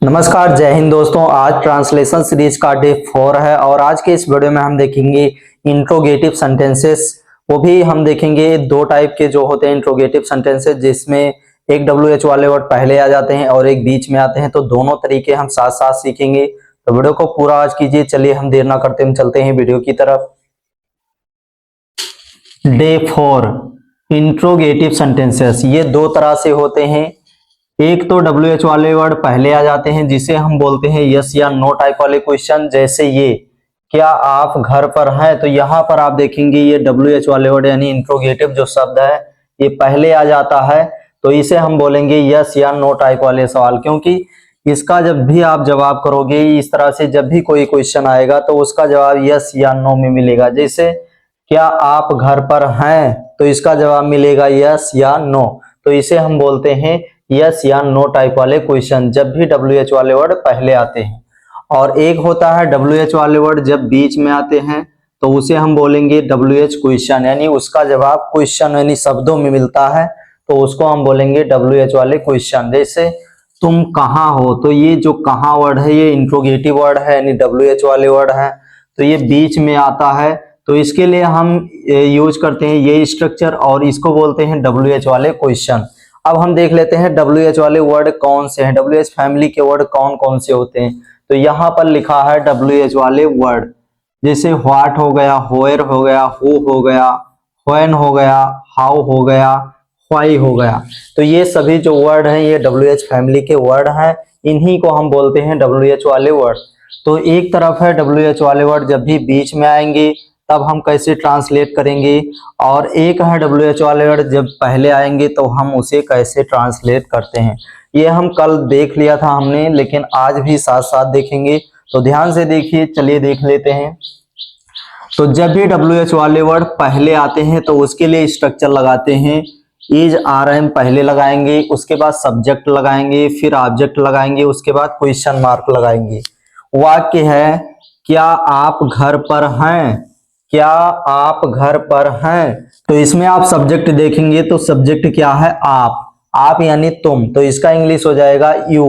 नमस्कार, जय हिंद दोस्तों। आज ट्रांसलेशन सीरीज का डे 4 है और आज के इस वीडियो में हम देखेंगे इंट्रोगेटिव सेंटेंसेस। वो भी हम देखेंगे दो टाइप के जो होते हैं इंट्रोगेटिव सेंटेंसेस, जिसमें एक WH वाले वर्ड पहले आ जाते हैं और एक बीच में आते हैं। तो दोनों तरीके हम साथ साथ सीखेंगे, तो वीडियो को पूरा आज कीजिए। चलिए हम देर ना करते हम चलते हैं वीडियो की तरफ। डे 4 इंट्रोगेटिव सेंटेंसेस, ये दो तरह से होते हैं। एक तो WH वाले वर्ड पहले आ जाते हैं जिसे हम बोलते हैं यस या नो टाइप वाले क्वेश्चन, जैसे ये क्या आप घर पर हैं। तो यहाँ पर आप देखेंगे ये WH वाले वर्ड यानी इंट्रोगेटिव जो शब्द है ये पहले आ जाता है, तो इसे हम बोलेंगे यस या नो टाइप वाले सवाल। क्योंकि इसका जब भी आप जवाब करोगे इस तरह से, जब भी कोई क्वेश्चन आएगा तो उसका जवाब यस या नो में मिलेगा। जैसे क्या आप घर पर हैं, तो इसका जवाब मिलेगा यस या नो। तो इसे हम बोलते हैं यस या नो टाइप वाले क्वेश्चन, जब भी WH वाले वर्ड पहले आते हैं। और एक होता है WH वाले वर्ड जब बीच में आते हैं, तो उसे हम बोलेंगे WH क्वेश्चन, यानी उसका जवाब क्वेश्चन यानी शब्दों में मिलता है, तो उसको हम बोलेंगे WH वाले क्वेश्चन। जैसे तुम कहाँ हो, तो ये जो कहाँ वर्ड है ये इंट्रोगेटिव वर्ड है यानी WH वाले वर्ड है, तो ये बीच में आता है, तो इसके लिए हम यूज करते हैं ये स्ट्रक्चर और इसको बोलते हैं WH वाले क्वेश्चन। अब हम देख लेते हैं WH वाले वर्ड कौन से हैं, WH फैमिली के वर्ड कौन कौन से होते हैं। तो यहाँ पर लिखा है WH वाले वर्ड, जैसे व्हाट हो गया, व्हेयर हो गया, हु हो गया, व्हेन हो गया, हाउ हो गया, व्हाई हो गया। तो ये सभी जो वर्ड हैं ये WH फैमिली के वर्ड हैं, इन्हीं को हम बोलते हैं WH वाले वर्ड। तो एक तरफ है WH वाले वर्ड जब भी बीच में आएंगे तब हम कैसे ट्रांसलेट करेंगे, और एक है WH वाले वर्ड जब पहले आएंगे तो हम उसे कैसे ट्रांसलेट करते हैं। ये हम कल देख लिया था हमने, लेकिन आज भी साथ साथ देखेंगे, तो ध्यान से देखिए। चलिए देख लेते हैं। तो जब भी WH वाले वर्ड पहले आते हैं तो उसके लिए स्ट्रक्चर लगाते हैं। इज RM पहले लगाएंगे, उसके बाद सब्जेक्ट लगाएंगे, फिर ऑब्जेक्ट लगाएंगे, उसके बाद क्वेश्चन मार्क लगाएंगे। वाक्य है क्या आप घर पर हैं, क्या आप घर पर हैं। तो इसमें आप सब्जेक्ट देखेंगे तो सब्जेक्ट क्या है, आप यानी तुम, तो इसका इंग्लिश हो जाएगा यू।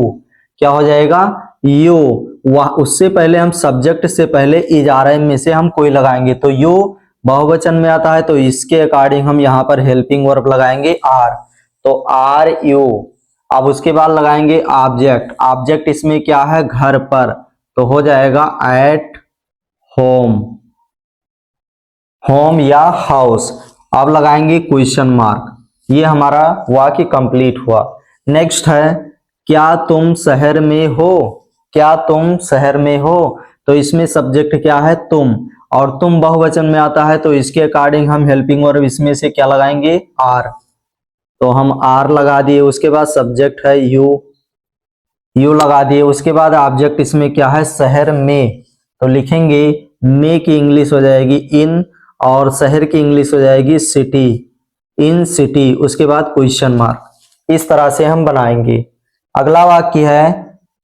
क्या हो जाएगा, यू। वह उससे पहले हम सब्जेक्ट से पहले इज RM में से हम कोई लगाएंगे, तो यू बहुवचन में आता है, तो इसके अकॉर्डिंग हम यहाँ पर हेल्पिंग वर्ब लगाएंगे आर, तो आर यू। अब उसके बाद लगाएंगे ऑब्जेक्ट, ऑब्जेक्ट इसमें क्या है, घर पर, तो हो जाएगा एट होम, होम या हाउस। अब लगाएंगे क्वेश्चन मार्क। ये हमारा वाक्य कंप्लीट हुआ। नेक्स्ट है क्या तुम शहर में हो, क्या तुम शहर में हो। तो इसमें सब्जेक्ट क्या है, तुम, और तुम बहुवचन में आता है, तो इसके अकॉर्डिंग हम हेल्पिंग वर्ब इसमें से क्या लगाएंगे, आर, तो हम आर लगा दिए। उसके बाद सब्जेक्ट है यू, यू लगा दिए। उसके बाद ऑब्जेक्ट इसमें क्या है, शहर में, तो लिखेंगे में की इंग्लिश हो जाएगी इन, और शहर की इंग्लिश हो जाएगी सिटी, इन सिटी। उसके बाद क्वेश्चन मार्क। इस तरह से हम बनाएंगे। अगला वाक्य है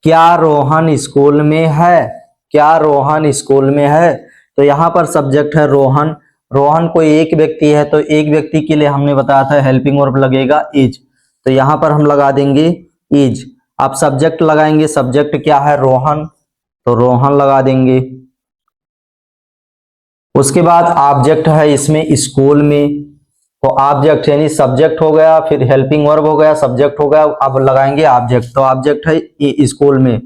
क्या रोहन स्कूल में है, क्या रोहन स्कूल में है। तो यहाँ पर सब्जेक्ट है रोहन, रोहन कोई एक व्यक्ति है, तो एक व्यक्ति के लिए हमने बताया था हेल्पिंग वर्ब लगेगा इज, तो यहाँ पर हम लगा देंगे इज। आप सब्जेक्ट लगाएंगे, सब्जेक्ट क्या है, रोहन, तो रोहन लगा देंगे। उसके बाद ऑब्जेक्ट है इसमें स्कूल में, तो ऑब्जेक्ट यानी सब्जेक्ट हो गया, फिर हेल्पिंग वर्ब हो गया, सब्जेक्ट हो गया, अब लगाएंगे ऑब्जेक्ट, तो ऑब्जेक्ट है स्कूल में,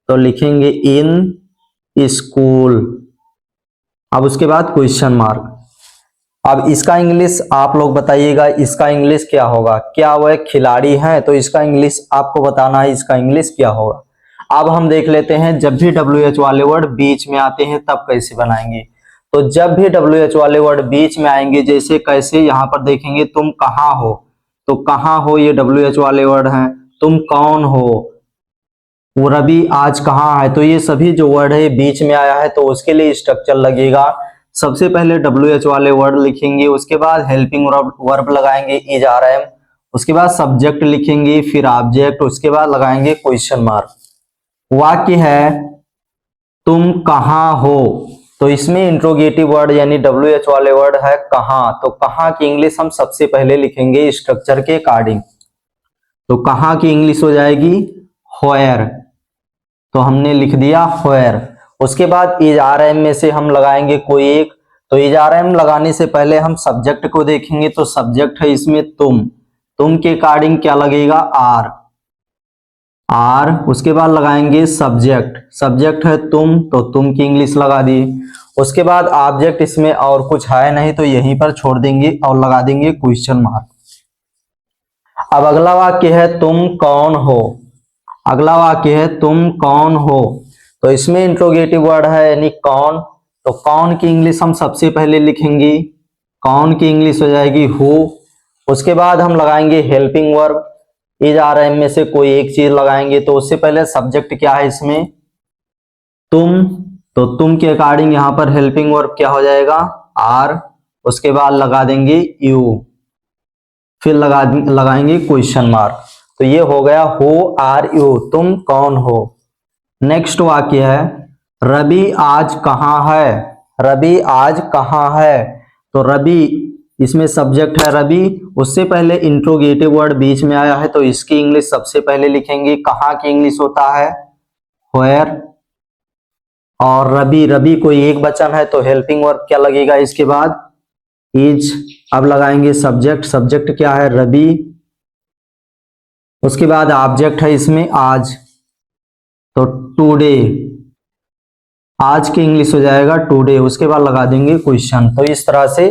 तो लिखेंगे इन स्कूल। अब उसके बाद क्वेश्चन मार्क। अब इसका इंग्लिश आप लोग बताइएगा, इसका इंग्लिश क्या होगा। क्या वह खिलाड़ी हैं, तो इसका इंग्लिश आपको बताना है, इसका इंग्लिश क्या होगा। अब हम देख लेते हैं जब भी WH वाले वर्ड बीच में आते हैं तब कैसे बनाएंगे। तो जब भी WH वाले वर्ड बीच में आएंगे, जैसे कैसे, यहाँ पर देखेंगे तुम कहाँ हो, तो कहाँ हो ये WH वाले वर्ड हैं। तुम कौन हो, वो रवि आज कहाँ है, तो ये सभी जो वर्ड है बीच में आया है, तो उसके लिए स्ट्रक्चर लगेगा। सबसे पहले WH वाले वर्ड लिखेंगे, उसके बाद हेल्पिंग वर्ब लगाएंगे इज RM, उसके बाद सब्जेक्ट लिखेंगे, फिर ऑब्जेक्ट, उसके बाद लगाएंगे क्वेश्चन मार्क। वाक्य है तुम कहाँ हो, तो इसमें इंट्रोगेटिव वर्ड यानी WH वाले वर्ड है कहाँ, तो कहाँ की इंग्लिश हम सबसे पहले लिखेंगे स्ट्रक्चर के अकॉर्डिंग, तो कहाँ की इंग्लिश हो जाएगी व्हेयर। तो हमने लिख दिया where। उसके बाद इज आर एम में से हम लगाएंगे कोई एक। तो इज आर एम लगाने से पहले हम सब्जेक्ट को देखेंगे। तो सब्जेक्ट है इसमें तुम के अकॉर्डिंग क्या लगेगा, आर। उसके बाद लगाएंगे सब्जेक्ट है तुम, तो तुम की इंग्लिश लगा दी। उसके बाद ऑब्जेक्ट इसमें और कुछ है नहीं तो यहीं पर छोड़ देंगे और लगा देंगे क्वेश्चन मार्क। अब अगला वाक्य है तुम कौन हो। अगला वाक्य है तुम कौन हो। तो इसमें इंट्रोगेटिव वर्ड है यानी कौन। तो कौन की इंग्लिश हम सबसे पहले लिखेंगे। कौन की इंग्लिश हो जाएगी हु। उसके बाद हम लगाएंगे helping verb. Is are am में से कोई एक चीज लगाएंगे। तो उससे पहले सब्जेक्ट क्या है इसमें, तुम। तो तुम के अकॉर्डिंग यहां पर हेल्पिंग वर्ब क्या हो जाएगा, आर। उसके बाद लगा देंगे यू, फिर लगाएंगे क्वेश्चन मार्क। तो ये हो गया हु आर यू, तुम कौन हो। नेक्स्ट वाक्य है रवि आज कहाँ है। रवि आज कहाँ है। तो रवि इसमें सब्जेक्ट है रवि। उससे पहले इंट्रोगेटिव वर्ड बीच में आया है तो इसकी इंग्लिश सबसे पहले लिखेंगे। कहाँ की इंग्लिश होता है where। और रवि कोई एक वचन है तो हेल्पिंग वर्ब क्या लगेगा इसके बाद, इज। अब लगाएंगे सब्जेक्ट क्या है रवि। उसके बाद ऑब्जेक्ट है इसमें आज, तो टुडे। आज की इंग्लिश हो जाएगा टुडे। उसके बाद लगा देंगे क्वेश्चन। तो इस तरह से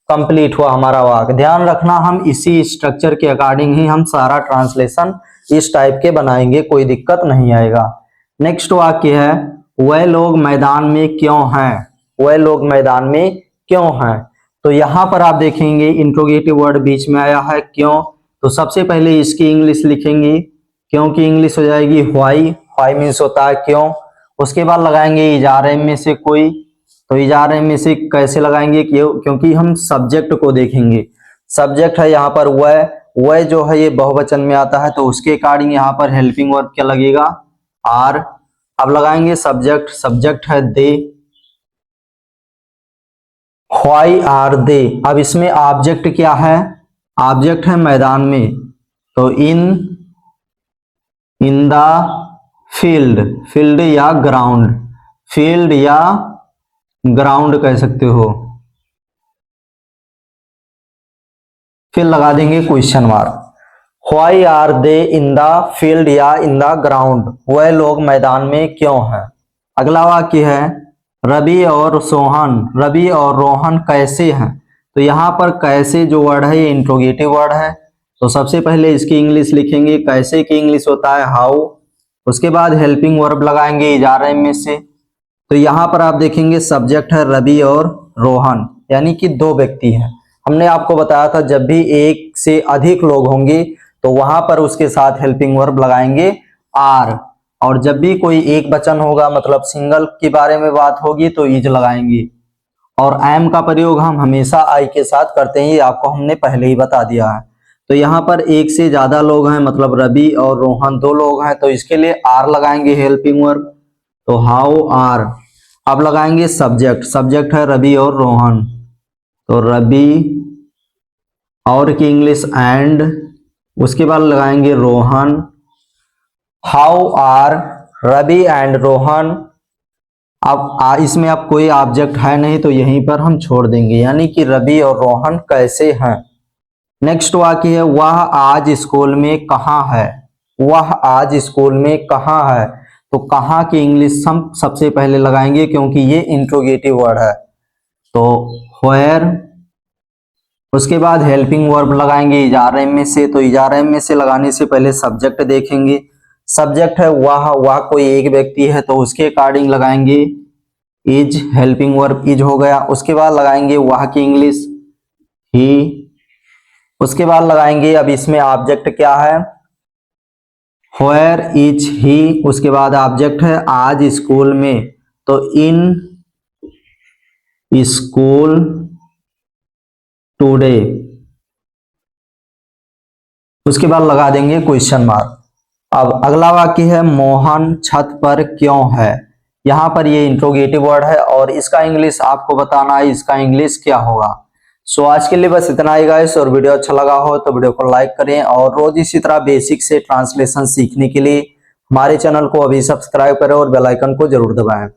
कंप्लीट हुआ हमारा वाक्य। ध्यान रखना हम इसी स्ट्रक्चर के अकॉर्डिंग ही हम सारा ट्रांसलेशन इस टाइप के बनाएंगे, कोई दिक्कत नहीं आएगा। नेक्स्ट वाक्य है वह लोग मैदान में क्यों हैं। वह लोग मैदान में क्यों हैं। तो यहां पर आप देखेंगे इंट्रोगेटिव वर्ड बीच में आया है क्यों। तो सबसे पहले इसकी इंग्लिश लिखेंगे। क्यों की इंग्लिश हो जाएगी व्हाई मीन्स होता है क्यों। उसके बाद लगाएंगे इज आर एम में से कोई। तो इज आर एम में से कैसे लगाएंगे, क्योंकि हम सब्जेक्ट को देखेंगे। सब्जेक्ट है यहाँ पर वह जो है ये बहुवचन में आता है तो उसके अकॉर्डिंग यहाँ पर हेल्पिंग वर्ब क्या लगेगा, आर। अब लगाएंगे सब्जेक्ट है दे। व्हाई आर दे। अब इसमें ऑब्जेक्ट क्या है, ऑब्जेक्ट है मैदान में। तो इन द फील्ड या ग्राउंड कह सकते हो। फिर लगा देंगे question mark. Why are they in the field या इन द ग्राउंड। वह लोग मैदान में क्यों हैं। अगला वाक्य है रवि और रोहन कैसे हैं। तो यहाँ पर कैसे जो वर्ड है ये इंट्रोगेटिव वर्ड है। तो सबसे पहले इसकी इंग्लिश लिखेंगे। कैसे की इंग्लिश होता है हाउ। उसके बाद हेल्पिंग वर्ब लगाएंगे इज आर एम में से। तो यहाँ पर आप देखेंगे सब्जेक्ट है रवि और रोहन, यानी कि दो व्यक्ति हैं। हमने आपको बताया था जब भी एक से अधिक लोग होंगे तो वहां पर उसके साथ हेल्पिंग वर्ब लगाएंगे आर। और जब भी कोई एक वचन होगा मतलब सिंगल के बारे में बात होगी तो इज लगाएंगे। और एम का प्रयोग हम हमेशा आई के साथ करते हैं, ये आपको हमने पहले ही बता दिया है। तो यहाँ पर एक से ज्यादा लोग हैं मतलब रवि और रोहन दो लोग हैं तो इसके लिए आर लगाएंगे हेल्पिंग वर्ब। तो हाउ आर। अब लगाएंगे सब्जेक्ट है रवि और रोहन। तो रवि और की इंग्लिश एंड। उसके बाद लगाएंगे Rohan. How are Ravi and Rohan. अब इसमें अब कोई ऑब्जेक्ट है नहीं तो यहीं पर हम छोड़ देंगे, यानी कि रवि और रोहन कैसे हैं। नेक्स्ट वाक्य है वह आज स्कूल में कहाँ है। वह आज स्कूल में कहाँ है। तो कहाँ की इंग्लिश हम सबसे पहले लगाएंगे क्योंकि ये इंट्रोगेटिव वर्ड है। तो where। उसके बाद हेल्पिंग वर्ब लगाएंगे इज आर एम में से। तो इज आर एम में से लगाने से पहले सब्जेक्ट देखेंगे। सब्जेक्ट है वह कोई एक व्यक्ति है तो उसके अकॉर्डिंग लगाएंगे इज। हेल्पिंग वर्ब इज हो गया। उसके बाद लगाएंगे वह की इंग्लिश ही। उसके बाद लगाएंगे अब इसमें ऑब्जेक्ट क्या है where इज ही। उसके बाद ऑब्जेक्ट है आज स्कूल में तो इन स्कूल टुडे। उसके बाद लगा देंगे क्वेश्चन मार्क। अब अगला वाक्य है मोहन छत पर क्यों है। यहां पर ये इंट्रोगेटिव वर्ड है और इसका इंग्लिश आपको बताना है इसका इंग्लिश क्या होगा। सो आज के लिए बस इतना ही गाइस। और वीडियो अच्छा लगा हो तो वीडियो को लाइक करें और रोज इसी तरह बेसिक से ट्रांसलेशन सीखने के लिए हमारे चैनल को अभी सब्सक्राइब करें और बेल आइकन को जरूर दबाएं।